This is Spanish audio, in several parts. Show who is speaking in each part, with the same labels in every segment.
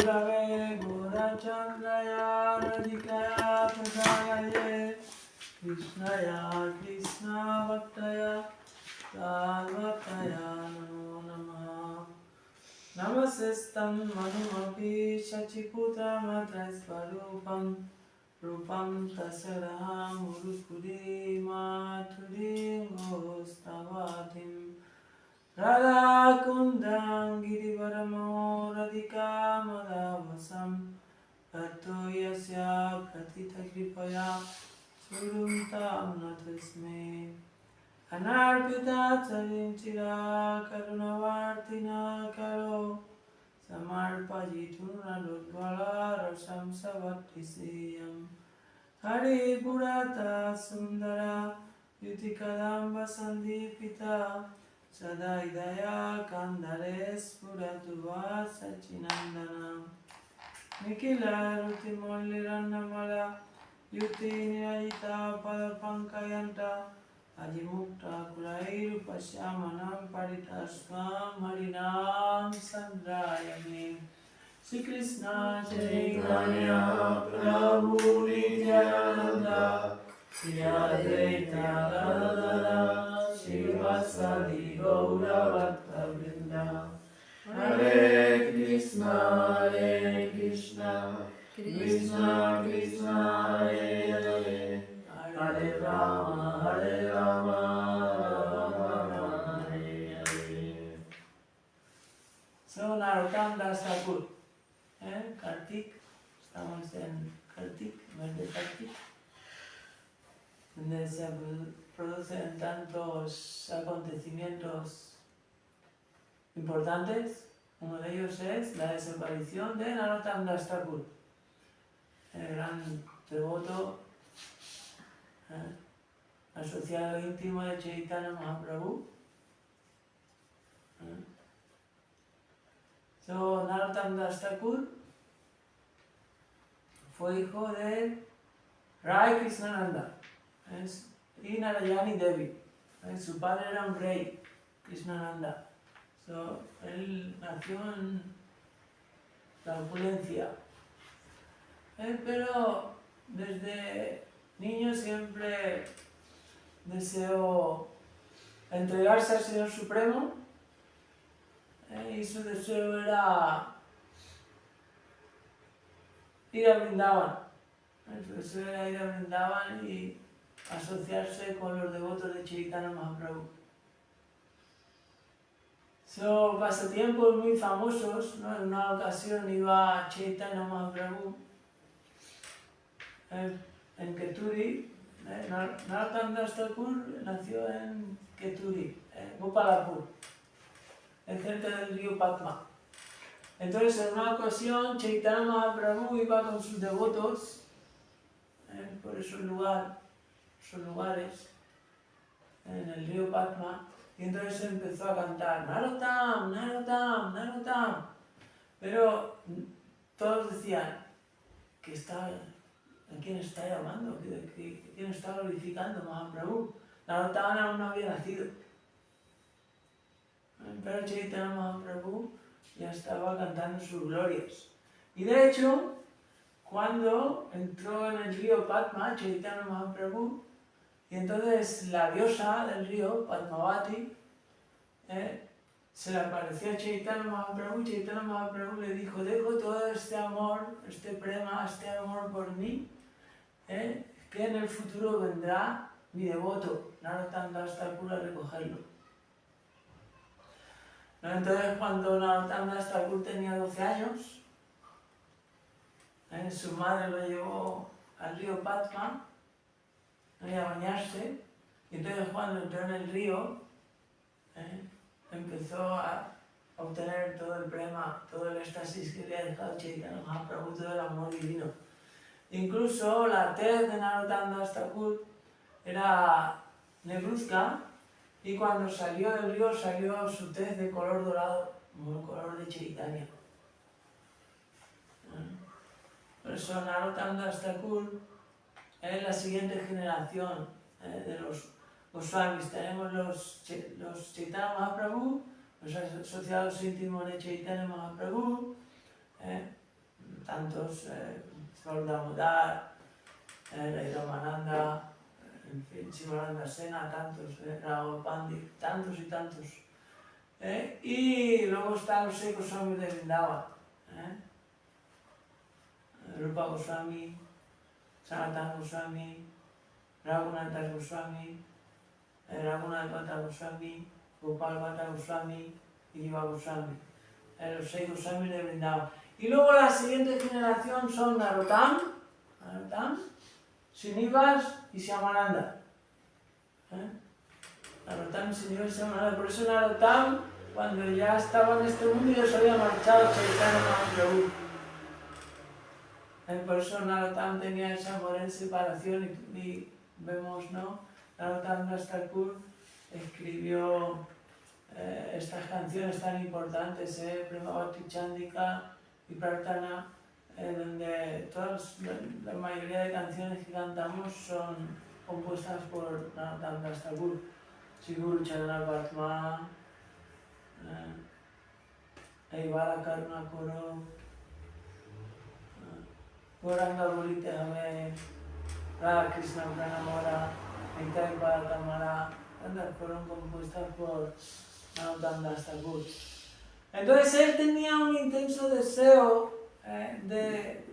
Speaker 1: Gurave Gurachandraya Radhikaya Pradayate Krishnaya Krishna Bhaktaya Tadvaktaya Namo Namaha Namasistam Manumapi Shachiputra Matrasvarupam Rupam Tasaraham Urukuri Maturi Gostavatim Radha Kundam Girivaramo Radhika Madhavasam Tato Yasya Pratita Kripaya Suruntam Natasme Anarpita Charinchira Karunavartina Karo Samarpajituna Ludvala Rasam Savattisiyam Hari Purata Sundara Yutikadamba Sandipita Sadaidaya Kandales Puratuva Sachinandana Nikila Rutimolirannamala Yuti Nirayita Padapankayanta Ajimukta Kulairu Pasyamanam Paritasvam Harinam Sandrayami Sri Krishna Chaitanya Prabhu Nityananda Sri Advaita Gadadara Srivasadi Gaura Bhakta Vrinda Hare Krishna Krishna Krishna Hare Hare Hare Rama Rama Hare Hare. So Narottam Das Thakur, Kartik, estamos en Kartik, mes de Kartik, donde se producen tantos acontecimientos importantes. Uno de ellos es la desaparición de Narottam Das Thakur, el gran devoto asociado íntimo de Chaitanya Mahaprabhu. So, Narottam Das Thakur fue hijo de Rai Krishnananda y Narayani Devi. Su padre era un rey, Krishnananda. So, él nació en la opulencia. Pero desde niño siempre deseó entregarse al Señor Supremo y su deseo era ir a Vrindavan. Su deseo era ir a Vrindavan y asociarse con los devotos de Chaitanya Mahaprabhu. Son pasatiempos muy famosos, ¿no? En una ocasión iba Chaitanya Mahaprabhu en Keturi. Narottam Das Thakur nació en Keturi, Gopalapur, cerca del río Padma. Entonces, en una ocasión, Chaitanya Mahaprabhu iba con sus devotos por esos lugares, en el río Padma, y entonces empezó a cantar Narottam, Narottam, Narottam. Pero todos decían que ¿a quién está llamando? ¿Quién está glorificando? Mahaprabhu. Narottam aún no había nacido. Pero Chaitanya Mahaprabhu ya estaba cantando sus glorias. Y de hecho, cuando entró en el río Padma, Chaitanya Mahaprabhu, y entonces la diosa del río, Padmavati, se le apareció a Chaitanya Mahaprabhu, y Chaitanya Mahaprabhu le dijo: dejo todo este amor, este prema, este amor por mí, que en el futuro vendrá mi devoto, Narottam Das Thakur, a recogerlo. Entonces, cuando Narottam Das Thakur tenía 12 años, su madre lo llevó al río Padma a bañarse, y entonces cuando entró en el río, empezó a obtener todo el prema, todo el éxtasis que había dejado Chaitanya Mahaprabhu, todo el amor divino. Incluso la tez de Narottam Das Thakur era negruzca, y cuando salió del río salió su tez de color dorado, como el color de Chaitanya. Por eso Narottam Das Thakur es la siguiente generación de los Goswamis. Tenemos los Chaitanya Mahaprabhu, los asociados íntimos de Chaitanya Mahaprabhu, tantos, Swarup Damodar, Rai Ramananda, en fin, Sivananda Sena, tantos, Raghuva Pandit, tantos y tantos. Y luego están los 6 Goswamis de Vrindavan, Rupa Goswami, Sanatana Goswami, Raghunath Goswami, Raghunath Bhatta Goswami, Gopal Bhatta Goswami y Jiva Goswami, los 6 Goswamis de Vrindavan. Y luego la siguiente generación son Narottam, Srinivas y Shyamananda. Narottam, Srinivas y Shyamananda. Por eso Narottam, cuando ya estaba en este mundo, ya se había marchado Chaitanya Mahaprabhu. Por eso Narottam tenía esa amor en separación y vemos, ¿no? Narottam Das Thakur escribió estas canciones tan importantes, Prema Bhakti Chandika y Prarthana, donde la mayoría de canciones que cantamos son compuestas por Narottam Das Thakur. Sri Guru Charana Patma, Aivara Karuna Koro, Goranga Bolite Hame, Radha Krishna Pranamora, Nitai Paratamara, tantas fueron compuestas por Narottam Das Thakur. Entonces él tenía un intenso deseo de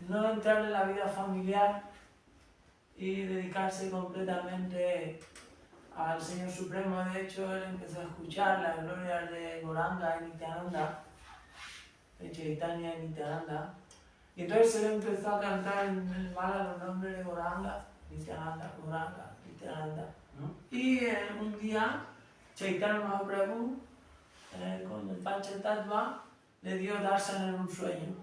Speaker 1: no entrar en la vida familiar y dedicarse completamente al Señor Supremo. De hecho, él empezó a escuchar las glorias de Gauranga y Nityananda, de Chaitanya y Nityananda. Y entonces él empezó a cantar en el mala los nombres de Gauranga, Nityananda, Gauranga, Nityananda, ¿no? Y un día Chaitanya Mahaprabhu, con el Panchatattva, le dio darshan en un sueño.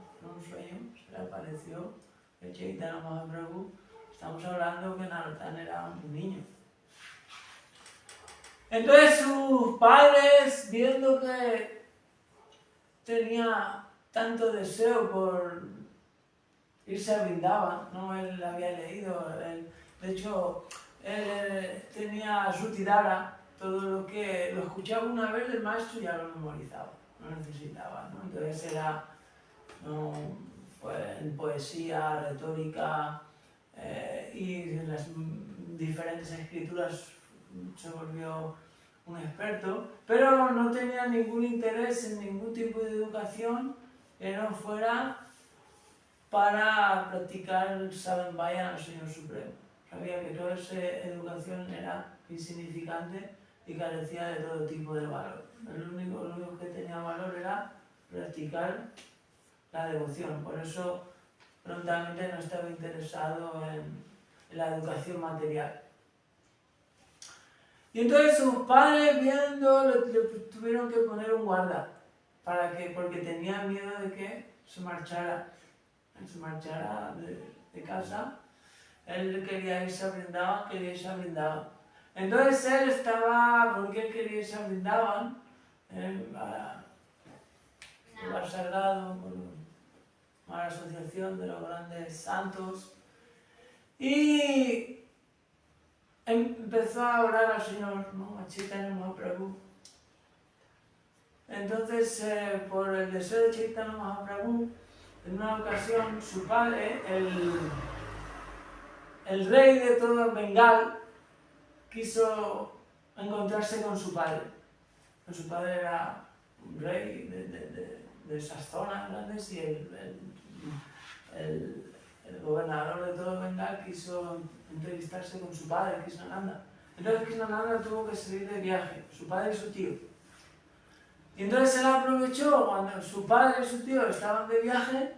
Speaker 1: Se le apareció el Chaitanya Mahaprabhu. Estamos hablando que Narottam era un niño. Entonces sus padres, viendo que tenía tanto deseo por irse a Vrindavan, ¿no? Él había leído, de hecho, él tenía Sutidara, todo lo que lo escuchaba una vez del maestro ya lo memorizaba, no necesitaba, ¿no? Entonces era en poesía, retórica y en las diferentes escrituras se volvió un experto, pero no tenía ningún interés en ningún tipo de educación que no fuera para practicar el Sadhanvaya al Señor Supremo. Sabía que toda esa educación era insignificante y carecía de todo tipo de valor. Lo único que tenía valor era practicar la devoción. Por eso prontamente no estaba interesado en la educación material. Y entonces sus padres, viendo, le tuvieron que poner un guarda, porque tenían miedo de que se marchara de casa. Él quería irse a Vrindavan, Entonces él estaba, porque él quería irse a Vrindavan, lugar sagrado, por la asociación de los grandes santos, y empezó a orar al Señor, ¿no? A Chaitanya Mahaprabhu. Entonces, por el deseo de Chaitanya Mahaprabhu, en una ocasión su padre, el rey de todo Bengal, quiso encontrarse con su padre. Su padre era un rey de esas zonas grandes y el gobernador de todo Bengal quiso entrevistarse con su padre, Krishnananda. Entonces Krishnananda tuvo que salir de viaje, su padre y su tío. Y entonces él aprovechó cuando su padre y su tío estaban de viaje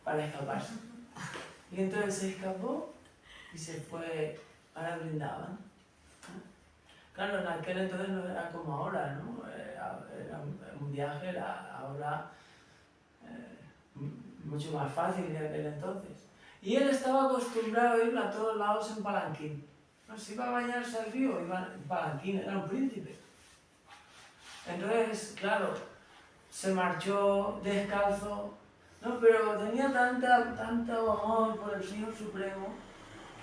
Speaker 1: para escaparse. Y entonces se escapó y se fue para Vrindavan. Claro, en aquel entonces no era como ahora, ¿no? Era un viaje, era ahora mucho más fácil que aquel entonces. Y él estaba acostumbrado a ir a todos lados en palanquín. No, si iba a bañarse al río, iba en palanquín, era un príncipe. Entonces, claro, se marchó descalzo, ¿no? Pero tenía tanto amor por el Señor Supremo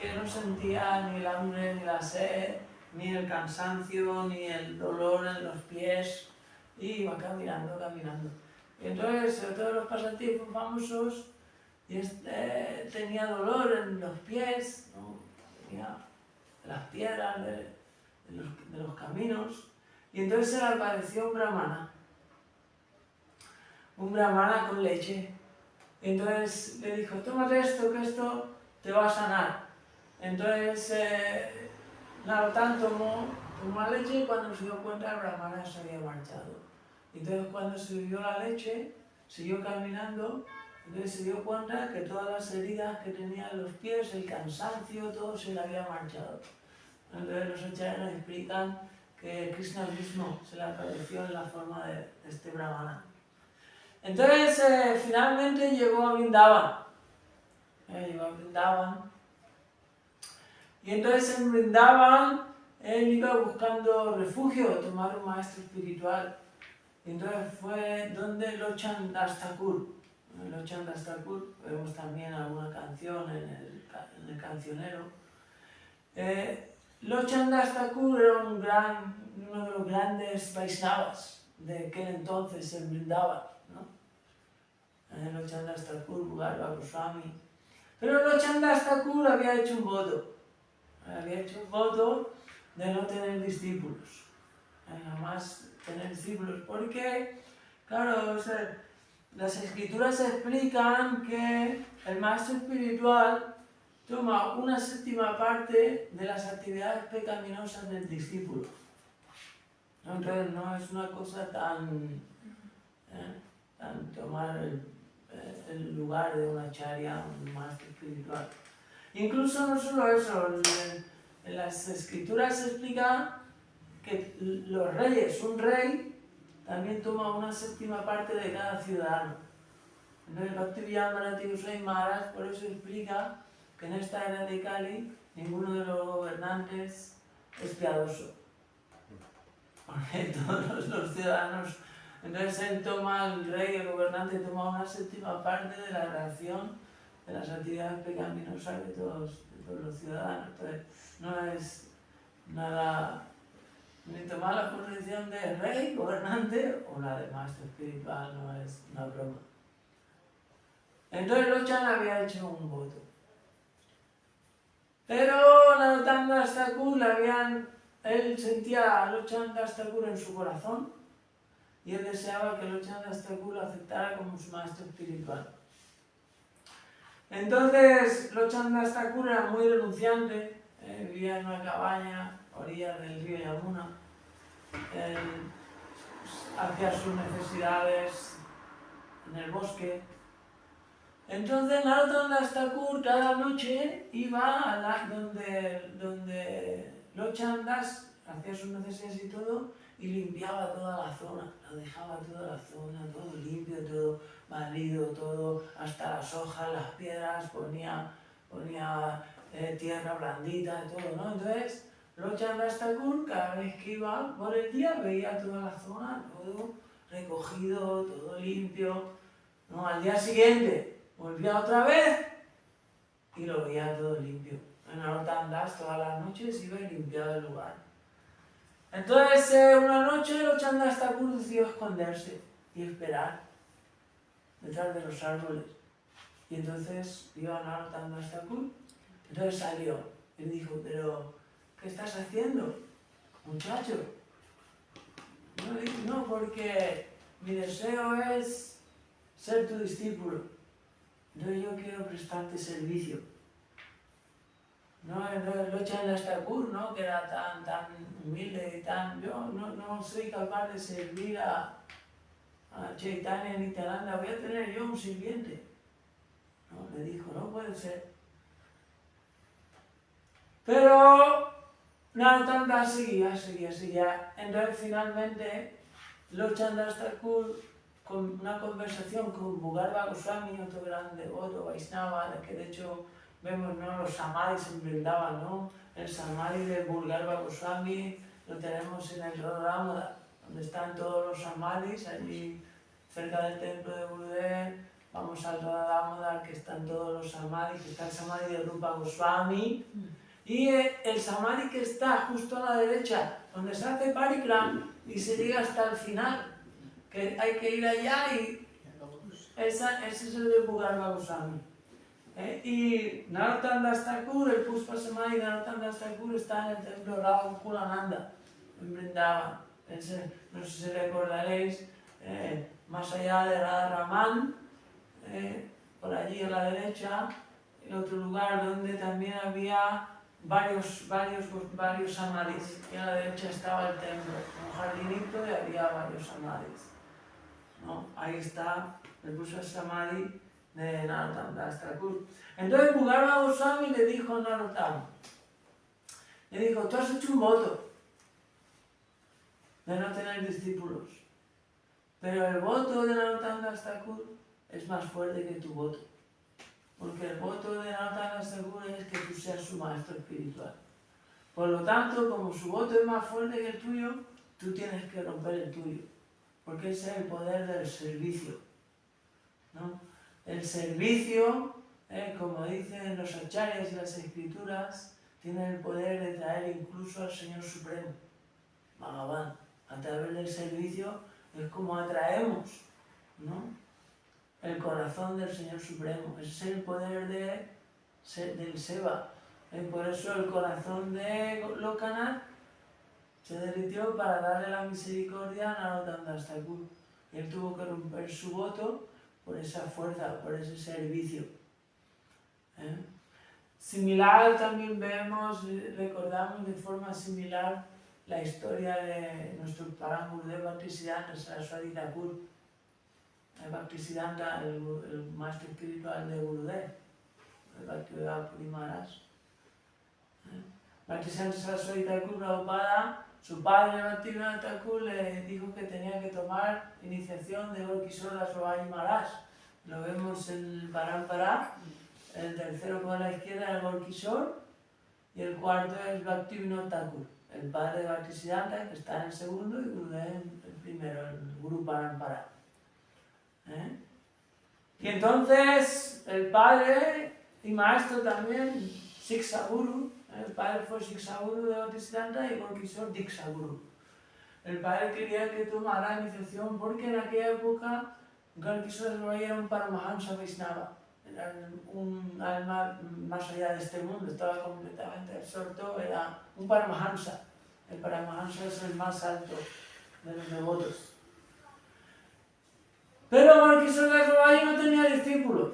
Speaker 1: que no sentía ni el hambre, ni la sed, ni el cansancio, ni el dolor en los pies, y iba caminando. Y entonces todos los pasatiempos famosos, y tenía dolor en los pies, ¿no? Tenía las piedras de los caminos, y entonces se le apareció un brahmana con leche. Y entonces le dijo, tómate esto, que esto te va a sanar. Entonces Narottam tomó la leche y cuando se dio cuenta el brahmana se había marchado. Entonces cuando se bebió la leche, siguió caminando, entonces se dio cuenta que todas las heridas que tenía en los pies, el cansancio, todo se le había marchado. Entonces los acharyas explican que Krishna mismo se le apareció en la forma de este brahmana. Entonces finalmente llegó a Vrindavan. Y entonces en Vrindavan él iba buscando refugio, tomar un maestro espiritual. Y entonces fue donde Lochan Das Thakur. Lochan Das Thakur, vemos también alguna canción en el cancionero. Lochan Das Thakur era uno de los grandes Vaishnavas de aquel entonces en Vrindavan, ¿no? Lochan Das Thakur, Bhugarva Goswami. Pero Lochan Das Thakur había hecho un voto. De no tener discípulos. Jamás tener discípulos. Porque, claro, las escrituras explican que el maestro espiritual toma una séptima parte de las actividades pecaminosas del discípulo. Entonces no es una cosa tan tomar el lugar de una acharya, un maestro espiritual. Incluso no solo eso, en las escrituras se explica que los reyes, un rey, también toma una séptima parte de cada ciudadano. Entonces Bhaktivedanta Goswami Maharaj por eso explica que en esta era de Kali ninguno de los gobernantes es piadoso. Porque todos los ciudadanos, entonces él toma, el rey, el gobernante toma una séptima parte de la ración de las actividades pecaminosas de todos los ciudadanos. Entonces no es nada, ni tomar la posición de rey, gobernante, o la de maestro espiritual, no es una broma. Entonces Lochan había hecho un voto. Pero Narottam Das Thakur él sentía a Lochan Das Thakur en su corazón y él deseaba que Lochan Das Thakur lo aceptara como su maestro espiritual. Entonces Lochan Das Thakur era muy renunciante, vivía en una cabaña a orillas del río Yamuna, hacía sus necesidades en el bosque. Entonces Narottam Das Thakur cada noche iba a donde Lochan Das hacía sus necesidades y todo, y limpiaba toda la zona, lo dejaba toda la zona, todo limpio, todo barrido, todo, hasta las hojas, las piedras, ponía tierra blandita, todo, ¿no? Entonces Lochan Das Thakur cada vez que iba por el día veía toda la zona, todo recogido, todo limpio, ¿no? Al día siguiente volvía otra vez y lo veía todo limpio. En Narottam Das todas las noches iba y limpiaba el lugar. Entonces una noche Lochan Das Thakur decidió esconderse y esperar detrás de los árboles. Y entonces vio a Narottam Das Thakur. Entonces salió y dijo, pero ¿qué estás haciendo, muchacho? No, porque mi deseo es ser tu discípulo. Entonces yo quiero prestarte servicio. No, Lochan Das Thakur, ¿no? Que era tan humilde y yo no soy capaz de servir a Chaitanya Nityananda, voy a tener yo un sirviente. No, le dijo, no puede ser. Pero Narottam Das seguía. Entonces finalmente Lochan Das Thakur, con una conversación con Bhugarva Goswami, otro gran devoto Vaishnava, que de hecho vemos, ¿no?, los samadhis en Vrindavan, ¿no? El samadhi de Bhugarva Goswami lo tenemos en el Radha Damodar, donde están todos los samadhis, allí cerca del templo de Gurudev. Vamos al Radha Damodar, que están todos los samadhis, está el samadhi de Rupa Goswami, y el samadhi que está justo a la derecha, donde se hace parikram y se llega hasta el final, que hay que ir allá y ese es el de Bhugarva Goswami. Y Narottam Das Thakur, el Pushpa Samadhi de Narottam Das Thakur está en el templo Radha Kulananda, en Vrindavan. No sé si recordaréis, más allá de Radha Raman, por allí a la derecha, en otro lugar donde también había varios samadhis. Y a la derecha estaba el templo, un jardinito y había varios samadhis, ¿no? Ahí está el Pushpa Samadhi de Narottam Das Thakur. Entonces Bhugarva Goswami le dijo a Narottam, tú has hecho un voto de no tener discípulos, pero el voto de Narottam Das Thakur es más fuerte que tu voto, porque el voto de Narottam Das Thakur es que tú seas su maestro espiritual. Por lo tanto, como su voto es más fuerte que el tuyo, tú tienes que romper el tuyo, porque ese es el poder del servicio, ¿no? El servicio, como dicen los acharyas y las escrituras, tiene el poder de traer incluso al Señor Supremo, Bhagavan. A través del servicio es como atraemos, ¿no?, el corazón del Señor Supremo. Ese es el poder del Seva. Por eso el corazón de Lokanath se derritió para darle la misericordia a Narottam Das Thakur. Y él tuvo que romper su voto por esa fuerza, por ese servicio. Similar también recordamos de forma similar la historia de nuestro Param Gurudev Bhaktisiddhanta Saraswati Thakur. Bhaktisiddhanta, el maestro espiritual de Gurudev, el Bhaktivedanta Puri Maharaj. Bhaktisiddhanta Saraswati Thakur Prabhupada, su padre Bhaktivedanta Thakur le dijo que tenía que tomar iniciación de Gaur Kishore Das Babaji Maharaj. Lo vemos en el Parampara, el tercero con la izquierda es Gaur Kishore y el cuarto es Bhaktivinoda Thakur, el padre de Bhaktisiddhanta, que está en el segundo, y Gurudev el primero, el Guru Parampara. Y entonces el padre y maestro también, Siksha Guru, el padre fue Siksha Guru de Bhaktisiddhanta y Gaur Kishore Diksha Guru. El padre quería que tomara iniciación porque en aquella época Gaur Kishore era un Paramahansa Vaishnava, era un alma más allá de este mundo, estaba completamente absorto, era un Paramahansa. El Paramahansa es el más alto de los devotos. Pero Gaur Kishore Das Babaji no tenía discípulos,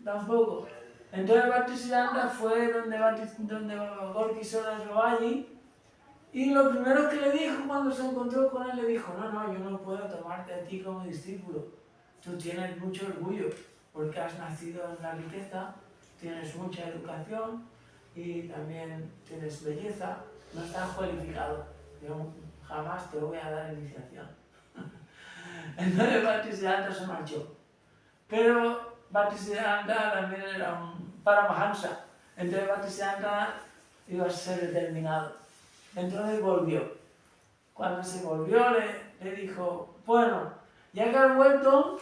Speaker 1: tampoco. Entonces Bhaktisiddhanta fue donde Gaur Kishore Das Babaji, y lo primero que le dijo cuando se encontró con él, le dijo, no, yo no puedo tomarte a ti como discípulo. Tú tienes mucho orgullo, porque has nacido en la riqueza, tienes mucha educación y también tienes belleza, no estás cualificado. Yo jamás te voy a dar iniciación. Entonces Bhaktisiddhanta se marchó. Pero Bhaktisiddhanta también era un Paramahansa. Entonces Bhaktisiddhanta iba a ser determinado. Entonces volvió. Cuando se volvió le dijo, bueno, ya que has vuelto,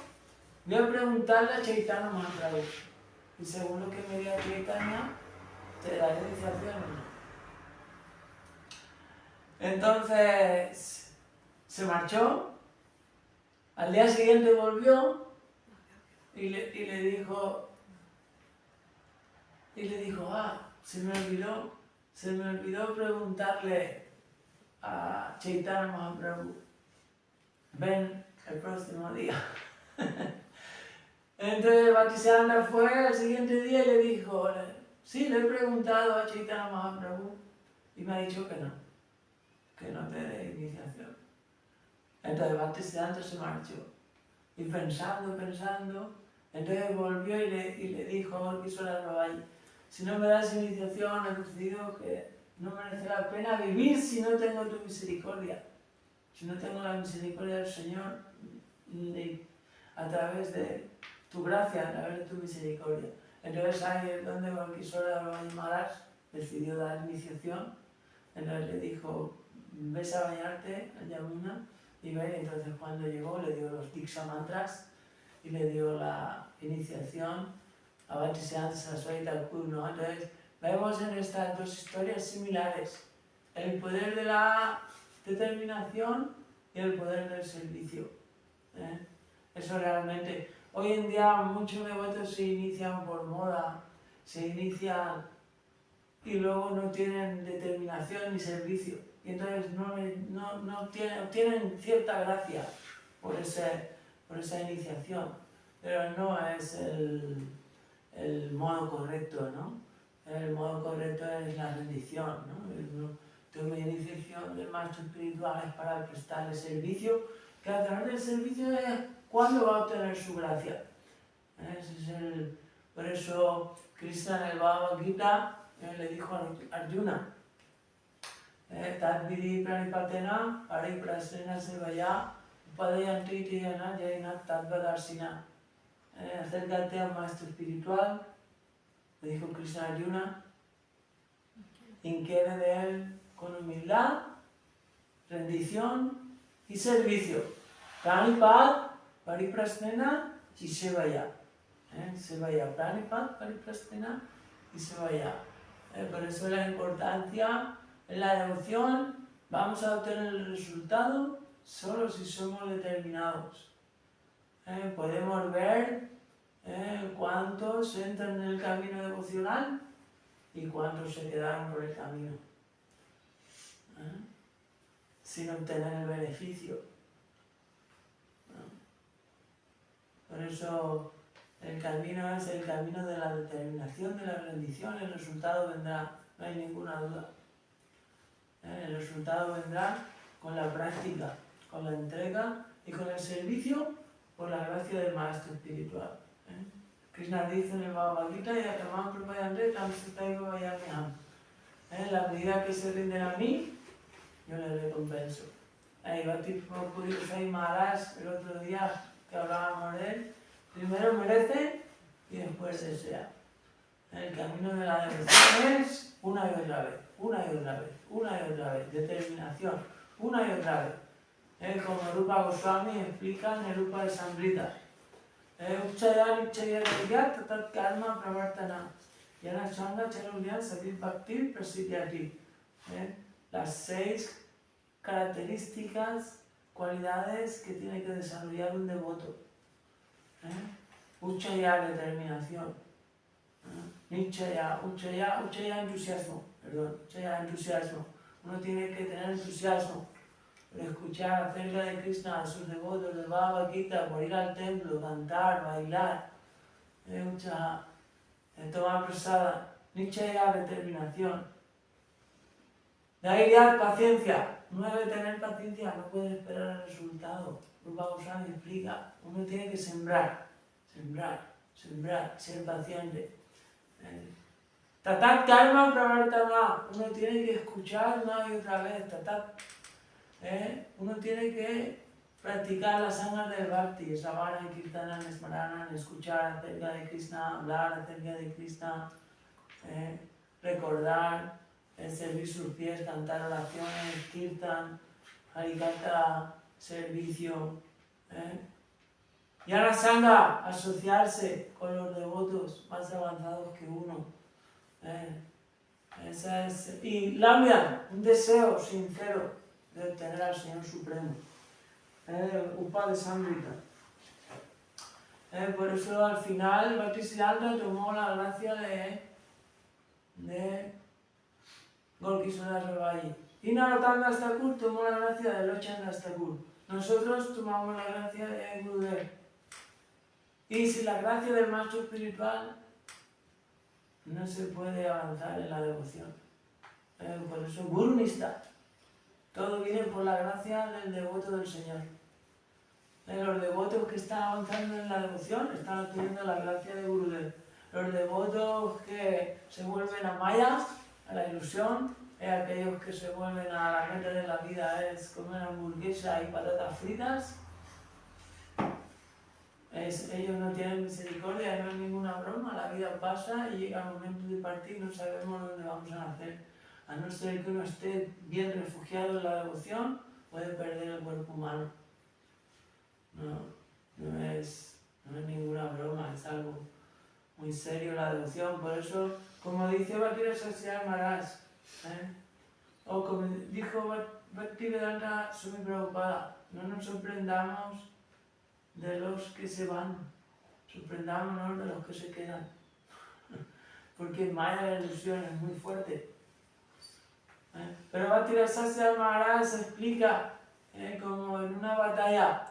Speaker 1: voy a preguntarle a Chaitanya Mahaprabhu. Y según lo que me diga Chaitanya, te daré iniciación o no. Entonces se marchó. Al día siguiente volvió y le dijo, se me olvidó preguntarle a Chaitanya Mahaprabhu, ven el próximo día. Entonces Bhaktisiddhanta fue al siguiente día y le dijo, sí, le he preguntado a Chaitanya Mahaprabhu y me ha dicho que no te dé iniciación. Entonces Bhaktisiddhanta se marchó. Y pensando, entonces volvió y le dijo a Gaur Kishore Das Babaji, si no me das iniciación, he decidido que no merece la pena vivir si no tengo tu misericordia. Si no tengo la misericordia del Señor, a través de tu gracia, a través de tu misericordia. Entonces ahí es donde Gaur Kishore Das Babaji Maharaj decidió dar iniciación. Entonces le dijo, ves a bañarte en Yamuna y ven. Entonces cuando llegó le dio los Diksha Mantras y le dio la iniciación a Bhaktisiddhanta Saraswati Thakur, ¿no? Entonces vemos en estas dos historias similares el poder de la determinación y el poder del servicio. Eso realmente, Hoy en día muchos devotos se inician por moda, se inician y luego no tienen determinación ni servicio. Y entonces no obtienen cierta gracia por esa iniciación, pero no es el modo correcto, ¿no? El modo correcto es la rendición, ¿no? Mi iniciación del maestro espiritual es para prestarle servicio, que a través del servicio es cuando va a obtener su gracia. Por eso Krishna en el Bhagavad Gita le dijo a Arjuna, Tad vidi pranipatena pariprasrena sevaya upadayanti tiyana jaina tadvadarsina. Acércate al maestro espiritual, le dijo Krishna a Arjuna, inquiere de él con humildad, rendición y servicio. Pranipad, pariprasrena y sevaya. Sevaya, pranipad, pariprasrena y sevaya. Por eso la importancia en la devoción, vamos a obtener el resultado solo si somos determinados. Podemos ver cuántos entran en el camino devocional y cuántos se quedaron por el camino, sin obtener el beneficio. Por eso el camino es el camino de la determinación, de la rendición, el resultado vendrá, no hay ninguna duda. El resultado vendrá con la práctica, con la entrega y con el servicio por la gracia del maestro espiritual. Krishna dice en el Bhagavad Gita, Yatamam Prapayante Tam Sutaiva Vayamyam. En la medida que se rinden a mí, yo les recompenso. Bhakti Sai Maharaj, el otro día que hablábamos de él, primero merece y después desea. El camino de la devoción es una y otra vez, una y otra vez, una y otra vez, determinación, una y otra vez. Como Rupa Goswami explica en el Rupa de Sambrita. Uchaya Nichaya Ragyat Tatat Karma Pravartana Yana Changa Charulyan Satir Bhakti Prasidyati. Las 6 características, cualidades que tiene que desarrollar un devoto. Uchaya, determinación. Nichaya, entusiasmo. Entusiasmo. Uno tiene que tener entusiasmo por escuchar acerca de Krishna a sus devotos del Bhagavad Gita, por ir al templo, cantar, bailar, tomar prasada. Nichaya, determinación. Dhairya, paciencia. Uno debe tener paciencia, no puede esperar el resultado. Rupa Goswami explica, uno tiene que sembrar, ser paciente. Tatat karma pravartana, uno tiene que escuchar una y otra vez, uno tiene que practicar las sangas del bhakti, Sravana, Kirtana, Smarana, escuchar acerca de Krishna, hablar acerca de Krishna, recordar, servir sus pies, cantar oraciones, kirtan, harikata, servicio. Y a la sangha, asociarse con los devotos más avanzados que uno. Y lamia, un deseo sincero de obtener al Señor Supremo. Upa de Sambrita. Por eso al final Bhaktisiddhanta tomó la gracia de Golki Sundar Sarvaji. Y Narottam Das Thakur tomó la gracia de Lochan Das Thakur. Nosotros tomamos la gracia de Gurudev. Y sin la gracia del maestro espiritual no se puede avanzar en la devoción. Por eso Guru Nista. Todo viene por la gracia del devoto del Señor. Los devotos que están avanzando en la devoción están obteniendo la gracia de Gurudev. Los devotos que se vuelven a Maya, a la ilusión, aquellos que se vuelven a la meta de la vida es comer hamburguesa y patatas fritas. Ellos no tienen misericordia, no es ninguna broma, la vida pasa y llega el momento de partir, no sabemos dónde vamos a nacer. A no ser que uno esté bien refugiado en la devoción, puede perder el cuerpo humano. No es ninguna broma, es algo muy serio la devoción. Por eso, como dice Bhakti-Rasa Maharaj, o como dijo Bhaktivedanta Swami Prabhupada, no nos sorprendamos de los que se van, sorprendámonos de los que se quedan, porque en Maya la ilusión es muy fuerte. Pero Bhakti-rasa Maharaj se explica como en una batalla,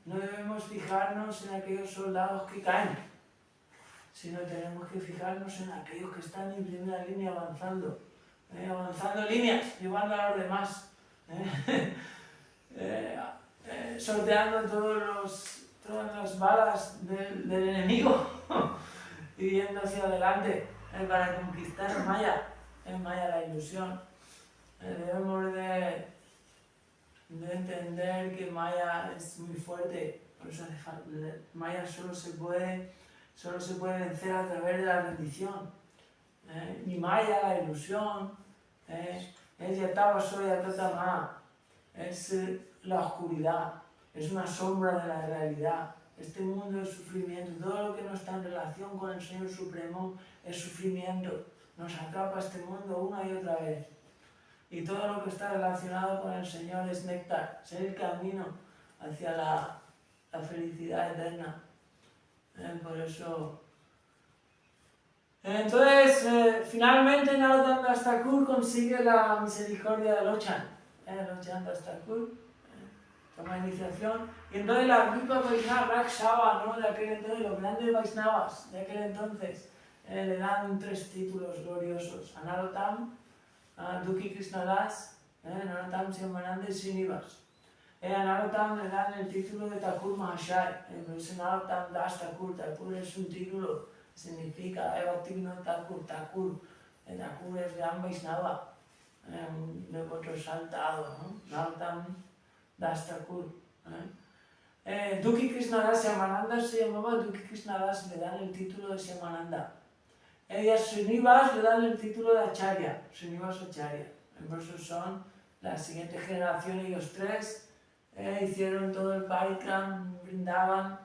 Speaker 1: no debemos fijarnos en aquellos soldados que caen, sino tenemos que fijarnos en aquellos que están en primera línea avanzando líneas, llevando a los demás, sorteando todas las balas del enemigo y yendo hacia adelante para conquistar Maya la ilusión. Debemos de entender que Maya es muy fuerte, por eso Maya solo se puede vencer a través de la rendición. Y Maya, la ilusión, es Yatava Soya Tatama, es la oscuridad, es una sombra de la realidad. Este mundo es sufrimiento, todo lo que no está en relación con el Señor Supremo es sufrimiento. Nos atrapa este mundo una y otra vez. Y todo lo que está relacionado con el Señor es néctar, es el camino hacia la felicidad eterna. Por eso... Entonces, finalmente Narottam Das Thakur consigue la misericordia de Lochan. Lochan Das Thakur toma iniciación. Y entonces la Vipa Vaishnava Rakshava, ¿no? De aquel entonces, los grandes Vaishnavas de aquel entonces, le dan 3 títulos gloriosos. A Narottam, a Dukhi Krishnadas, Narottam Syamananda y Srinivas. A Narottam le dan el título de Thakur Mahashaya. Ese Narottam Das Thakur, Thakur es un título, significa Bhaktivinoda Thakur, Thakur es gran Vaishnava, un devoto saltado, ¿no? Narottam Das Thakur. Dukhi Krishnadas Syamananda se llamaba Dukhi Krishnadas, le dan el título de Syamananda. Y a Srinivas le dan el título de Acharya, Srinivas Acharya. Por eso son la siguiente generación, ellos 3 hicieron todo el parikram, brindaban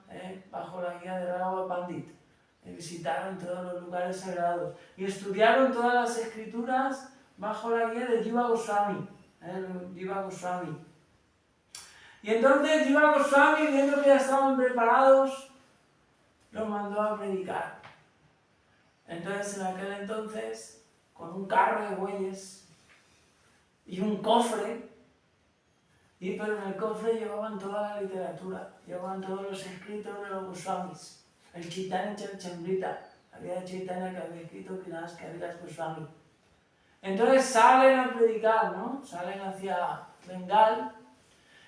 Speaker 1: bajo la guía de Raghuva Pandit. Visitaron todos los lugares sagrados y estudiaron todas las escrituras bajo la guía de Jiva Goswami. Y entonces Jiva Goswami, viendo que ya estaban preparados, los mandó a predicar. Entonces, en aquel entonces, con un carro de bueyes y un cofre, pero en el cofre llevaban toda la literatura, llevaban todos los escritos de los Goswamis, el Chaitanya Charitamrita, la vida de Chaitanya que había escrito Kaviraj Goswami. Entonces salen a predicar, ¿no? Salen hacia Bengal,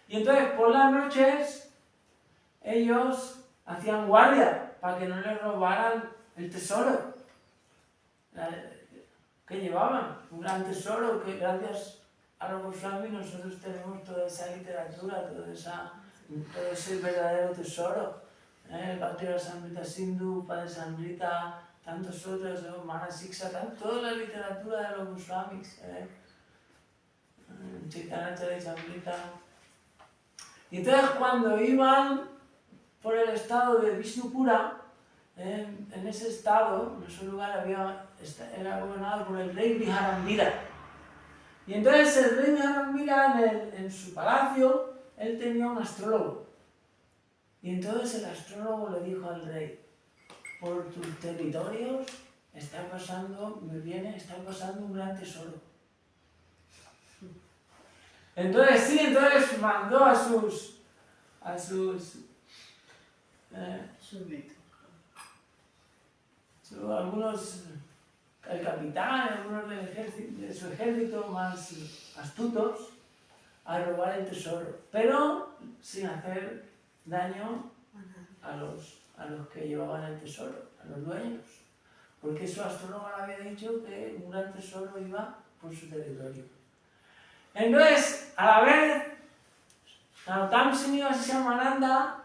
Speaker 1: y entonces por las noches ellos hacían guardia para que no les robaran el tesoro que llevaban, un gran tesoro que gracias a los Goswami nosotros tenemos toda esa literatura, todo ese verdadero tesoro. El Bhakti-rasamrita Sindhu, Padasamrita, tantos otros, Manasiksha, toda la literatura de los Goswamis, Chaitanya Charitamrita. Y entonces cuando iban por el estado de Vishnupura, en ese estado, en ese lugar era gobernado por el rey Viharambira. Y entonces el rey Viharambira en su palacio, él tenía un astrólogo. Y entonces el astrólogo le dijo al rey, por tus territorios está pasando un gran tesoro. Entonces mandó a algunos, el capitán, algunos de su ejército más astutos, a robar el tesoro, pero sin hacer daño a los que llevaban el tesoro, a los dueños, porque su astrólogo le había dicho que un gran tesoro iba por su territorio. Entonces, a la vez, Narottam Srinivas y Syamananda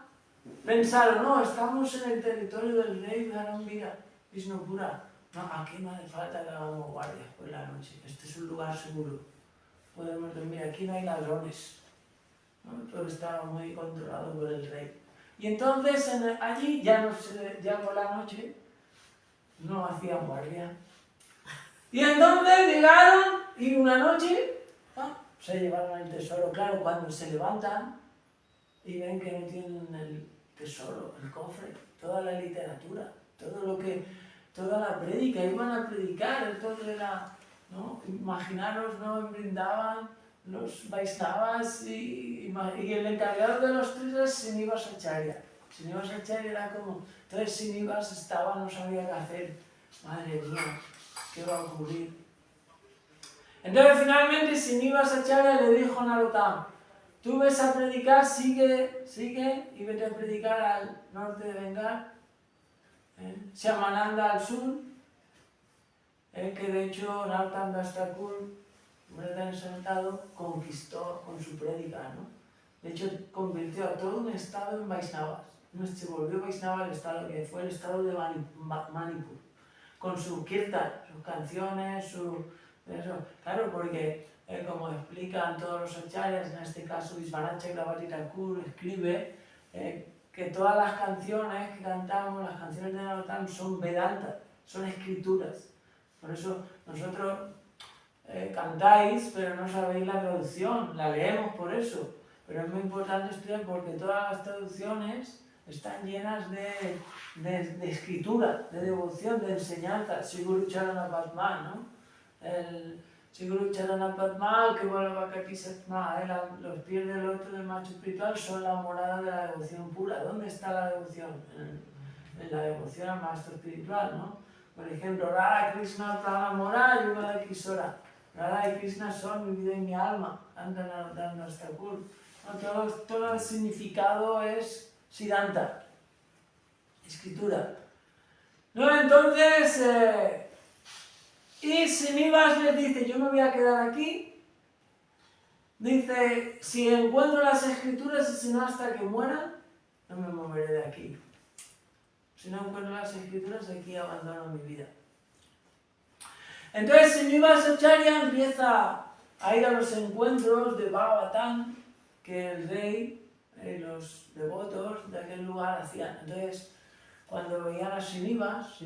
Speaker 1: pensaron, no, estamos en el territorio del rey Viharambira, Vishnupura, no, aquí no hace falta que hagamos guardia por la noche, este es un lugar seguro, podemos dormir, aquí no hay ladrones, ¿no? Todo estaba muy controlado por el rey. Y entonces allí ya por la noche no hacían guardia. Y entonces llegaron y una noche se llevaron el tesoro. Claro, cuando se levantan y ven que no tienen el tesoro, el cofre, toda la literatura, toda la prédica, iban a predicar, todo era, ¿no? Imaginaros, ¿no? En Vrindavan, los Vaishnavas y el encargado de los tres era Srinivas Acharya. Srinivas Acharya era como, entonces Srinivas estaba, no sabía qué hacer, madre mía, ¿qué va a ocurrir? Entonces finalmente Srinivas Acharya le dijo a Narottama, tú ves a predicar, sigue y vete a predicar al norte de Bengal, Shyamananda al sur, que de hecho Narottama Das Thakur, tan exaltado, conquistó con su prédica, ¿no? De hecho convirtió a todo un estado en Vaishnavas, se volvió Vaishnava el estado que fue el estado de Manipur, con su kirtan, sus canciones, eso. Claro, porque como explican todos los acharyas, en este caso Vishwanath Chakravarti Thakur escribe que todas las canciones que cantamos, las canciones de Narottama, son Vedanta, son escrituras. Por eso nosotros cantáis, pero no sabéis la traducción, la leemos por eso. Pero es muy importante estudiar porque todas las traducciones están llenas de escritura, de devoción, de enseñanza. Sri Guru Charana Padma, ¿no? El Sri Guru Charana Padma, que vuelve a Kakisatma, los pies del otro del macho espiritual son la morada de la devoción pura. ¿Dónde está la devoción? En la devoción al maestro espiritual, ¿no? Por ejemplo, Radha Krishna Prana Mora, Yuga de Kisora. Radha y Krishna son mi vida y mi alma, andan a nuestra Thakur. Todo el significado es Siddhanta, escritura. No, entonces, y Srinivas les dice, yo me voy a quedar aquí. Dice, si encuentro las escrituras y si no hasta que muera, no me moveré de aquí. Si no encuentro las escrituras, aquí abandono mi vida. Entonces Srinivas Acharya empieza a ir a los encuentros de Bhagavatam que el rey y los devotos de aquel lugar hacían. Entonces, cuando veían a Srinivas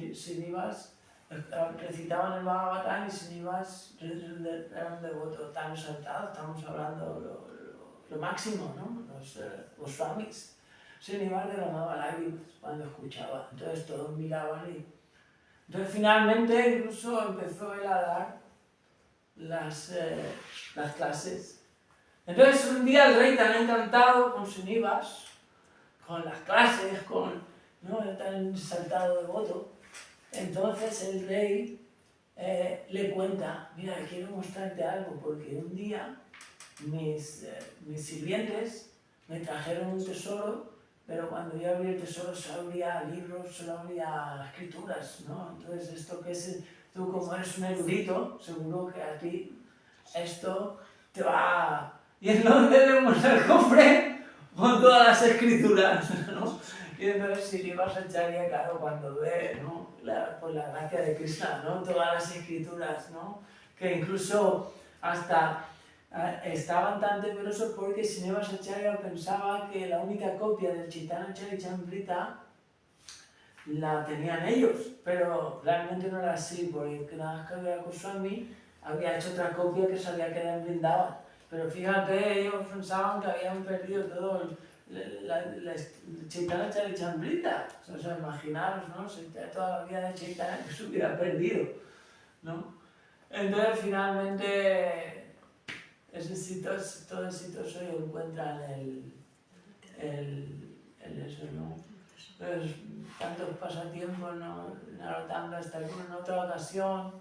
Speaker 1: recitaban el Bhagavatam y Srinivas era un devoto tan exaltado, estamos hablando lo máximo, ¿no? Los swamis. Srinivas derramaba lágrimas cuando escuchaba, entonces todos miraban y... Entonces finalmente incluso empezó él a dar las clases. Entonces un día el rey tan encantado con Srinivas, con las clases, ¿no? Tan exaltado devoto, entonces el rey le cuenta, mira, quiero mostrarte algo, porque un día mis sirvientes me trajeron un tesoro, pero cuando yo abrí el tesoro solo habría libros, solo habría escrituras, ¿no? Entonces esto que es, tú como eres un erudito, seguro que a ti esto te va... Y entonces le muestra el cofre con todas las escrituras, ¿no? Y entonces Srinivas Acharya, claro, cuando ve, ¿no? Por la gracia de Krishna, ¿no? Todas las escrituras, ¿no? Que incluso hasta estaban tan temerosos porque Srinivas Acharya pensaba que la única copia del Chaitanya Charitamrita la tenían ellos, pero realmente no era así, porque Kranaskarya Goswami había hecho otra copia que se había quedado en Vrindavan. Pero fíjate, ellos pensaban que habían perdido todo el Chaitanya Charitamrita. O sea, imaginaros, ¿no? Toda la vida de Chaitanya que se hubiera perdido, ¿no? Entonces, finalmente, todo exitoso y encuentran eso, ¿no? Entonces, tantos pasatiempos, ¿no? Narottama Das Thakur en otra ocasión,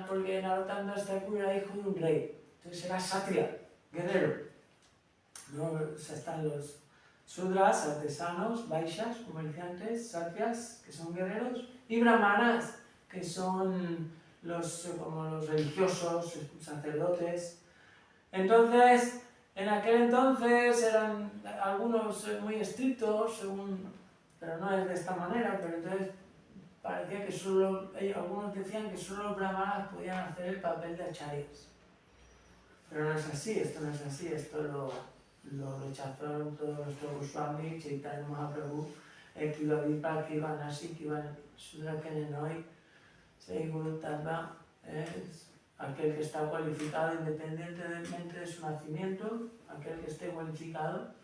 Speaker 1: porque Narottama Das Thakur era hijo de un rey, entonces era Kshatriya, guerrero. ¿No? O sea, están los Sudras, artesanos, Vaishyas, comerciantes, Kshatriyas, que son guerreros, y Brahmanas, que son como los religiosos, sacerdotes. Entonces, en aquel entonces eran algunos muy estrictos, pero no es de esta manera, pero entonces parecía que algunos decían que solo los brahmanas podían hacer el papel de acharyas. Pero no es así, esto no es así, esto lo rechazaron todos nuestros Goswami, Chaitanya Mahaprabhu, Kiva Vipanasi, Kiva Sudakenenoi, Guru Tattva, es aquel que está cualificado independientemente de su nacimiento, aquel que esté cualificado,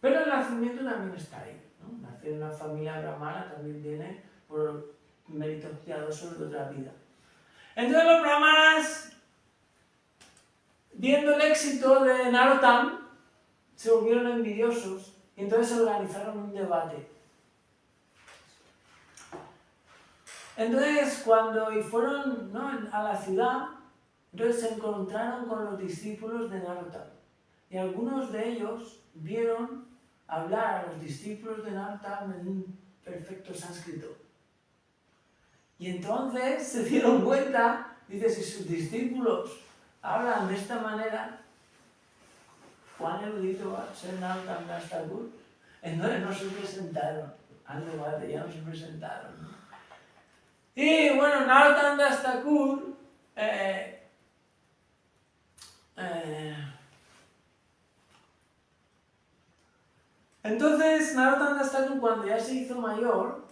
Speaker 1: pero el nacimiento también está ahí, ¿no? nació en una familia brahmana, también viene por méritos piadosos de otra vida. Entonces los brahmanas, viendo el éxito de Narottam, se volvieron envidiosos y entonces organizaron un debate. Entonces cuando fueron a la ciudad, entonces se encontraron con los discípulos de Narottam y algunos de ellos vieron hablar a los discípulos de Narottam en un perfecto sánscrito. Y entonces se dieron cuenta, dice, si sus discípulos hablan de esta manera, ¿cuán erudito va a ser Narottam Das Thakur? Entonces no se presentaron al debate, ya no se presentaron, ¿no? Y bueno, Narottam Das Thakur entonces Narottam Das Thakur, cuando ya se hizo mayor,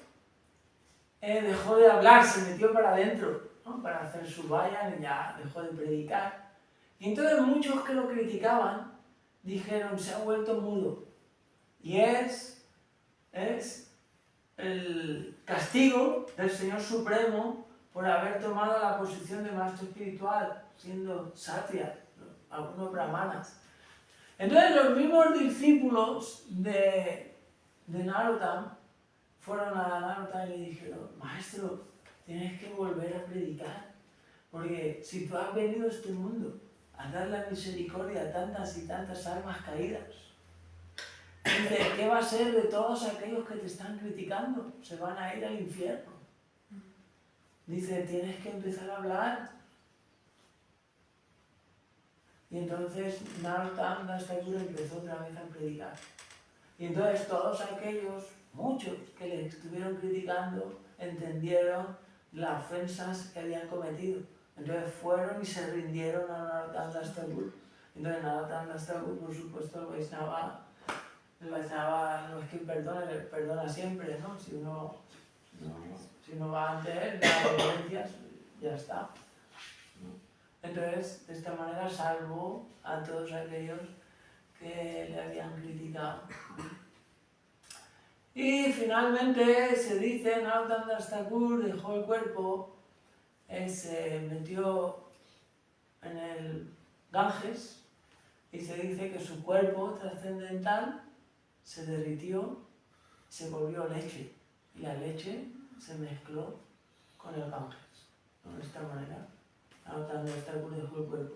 Speaker 1: dejó de hablar, se metió para adentro, ¿no? Para hacer su vayan y ya dejó de predicar. Y entonces muchos que lo criticaban dijeron, se ha vuelto mudo. Y es el castigo del Señor Supremo por haber tomado la posición de maestro espiritual, siendo satya, ¿no? Algunos brahmanas. Entonces los mismos discípulos de Narottam fueron a Narottam y le dijeron, maestro, tienes que volver a predicar, porque si tú has venido a este mundo a dar la misericordia a tantas y tantas almas caídas, dice, ¿qué va a ser de todos aquellos que te están criticando? Se van a ir al infierno. Dice, tienes que empezar a hablar. Y entonces Narottam Das Thakur empezó otra vez a predicar. Y entonces todos aquellos, muchos que le estuvieron criticando, entendieron las ofensas que habían cometido. Entonces fueron y se rindieron a Narottam Das Thakur. Entonces Narottam Das Thakur, por supuesto, el Vaishnava no es que perdona siempre, ¿no? Si uno va ante él, las violencias, ya está, ¿no? Entonces, de esta manera salvó a todos aquellos que le habían criticado. Y finalmente se dice, Narottam Das Thakur dejó el cuerpo, se metió en el Ganges y se dice que su cuerpo trascendental se derritió, se volvió leche y la leche se mezcló con el Ganges. De esta manera, Narottam Das Thakur dejó el cuerpo.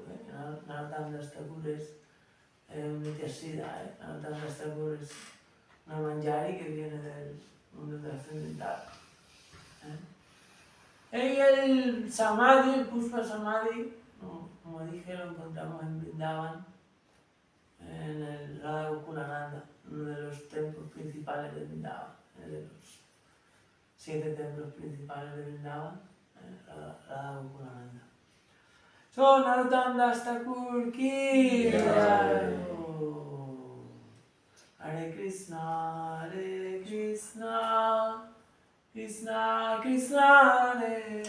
Speaker 1: Narottam Das Thakur es un Nityasiddha, Narottam Das Thakur es una manjari que viene del mundo trascendental. Y el Samadhi, el Pushpa Samadhi, como dije, lo encontramos en Vrindavan, en el Radha Gokulananda, uno de los templos principales de Vrindavan, de los 7 templos principales de Vrindavan, Radha Gokulananda. So, Narottam Das Thakur ki jai. Hare Krishna, Krishna Krishna, Hare